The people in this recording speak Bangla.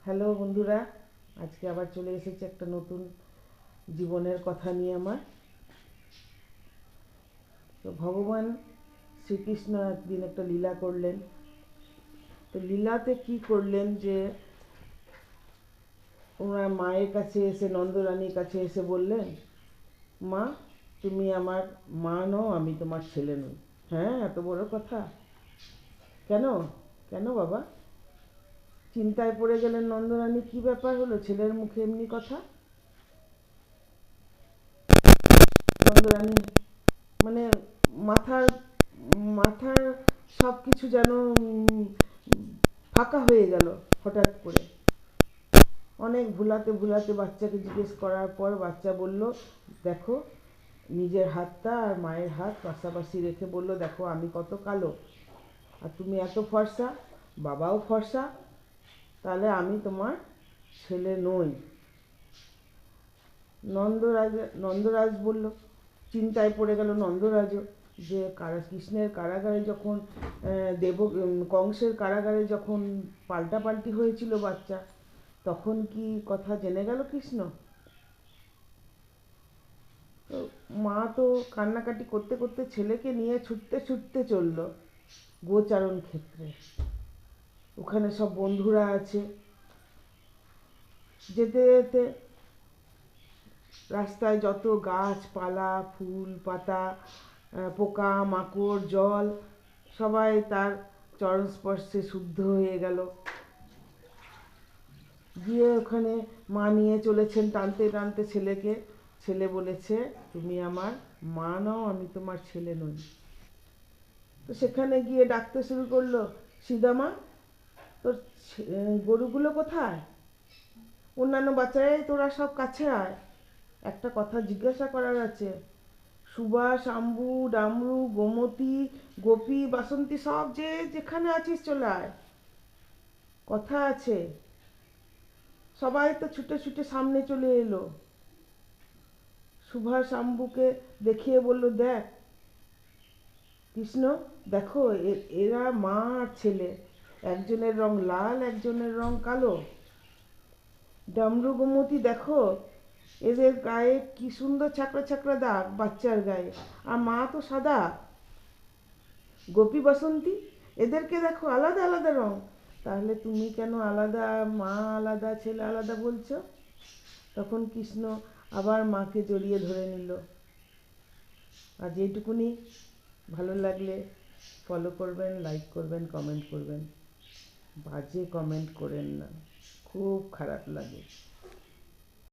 হ্যালো বন্ধুরা, আজকে আবার চলে এসেছে একটা নতুন জীবনের কথা নিয়ে আমার। তো ভগবান শ্রীকৃষ্ণ একদিন একটা লীলা করলেন। তো লীলাতে কি করলেন যে ওনার মায়ের কাছে এসে, নন্দরানীর কাছে এসে বললেন, মা তুমি আমার মা নও, আমি তোমার ছেলে নই। হ্যাঁ, এত বড় কথা! কেন? কেন বাবা? চিন্তায় পড়ে গেলেন নন্দরানী, কি ব্যাপার হলো, ছেলের মুখে এমনি কথা? নন্দরানী মানে মাথার মাথার সব কিছু যেন ফাঁকা হয়ে গেল হঠাৎ করে। অনেক ভুলাতে ভুলাতে বাচ্চাকে জিজ্ঞেস করার পর বাচ্চা বলল, দেখো, নিজের হাতটা আর মায়ের হাত পাশাপাশি রেখে বলল, দেখো আমি কত কালো আর তুমি এত ফর্সা, বাবাও ফর্সা, তাহলে আমি তোমার ছেলে নই। নন্দরাজ বলল, চিন্তায় পড়ে গেল নন্দরাজও, যে কৃষ্ণের কারাগারে যখন কংসের কারাগারে যখন পাল্টাপাল্টি হয়েছিল বাচ্চা, তখন কি কথা জেনে গেল কৃষ্ণ? তো মা তো কান্নাকাটি করতে করতে ছেলেকে নিয়ে ছুটতে ছুটতে চলল গোচারণ ক্ষেত্রে। ওখানে সব বন্ধুরা আছে। যেতে যেতে রাস্তায় যত গাছপালা, ফুল পাতা, পোকা মাকড়, জল, সবাই তার চরণ স্পর্শে শুদ্ধ হয়ে গেল। গিয়ে ওখানে মা নিয়ে চলেছেন টানতে টানতে ছেলেকে। ছেলে বলেছে, তুমি আমার মা নও, আমি তোমার ছেলে নই। তো সেখানে গিয়ে ডাকতে শুরু করলো, সীতামা, তোর গরুগুলো কোথায়? অন্যান্য বাচ্চারাই, তোরা সব কাছে আয়, একটা কথা জিজ্ঞাসা করার আছে। সুভাষ, আম্বু, ডামরু, গোমতী, গোপী, বাসন্তী, সব যে যেখানে আছিস চলে আয়, কথা আছে। সবাই তো ছুটে ছুটে সামনে চলে এলো। সুভাষ আম্বুকে দেখিয়ে বলল, দেখ কৃষ্ণ, দেখো এরা মা আর ছেলে, একজনের রং লাল, একজনের রং কালো। ডামরু, গোমতী, দেখো এদের গায়ে কি সুন্দর ছাকড়া ছাকড়া দাগ, বাচ্চার গায়ে, আর মা তো সাদা। গোপী, বাসন্তী, এদেরকে দেখো আলাদা আলাদা রং, তাহলে তুমি কেন আলাদা, মা আলাদা ছেলে আলাদা বলছো? তখন কৃষ্ণ আবার মাকে জড়িয়ে ধরে নিল। আজ এইটুকুনি। ভালো লাগলে ফলো করবেন, লাইক করবেন, কমেন্ট করবেন। বাজে কমেন্ট করেন না, খুব খারাপ লাগে।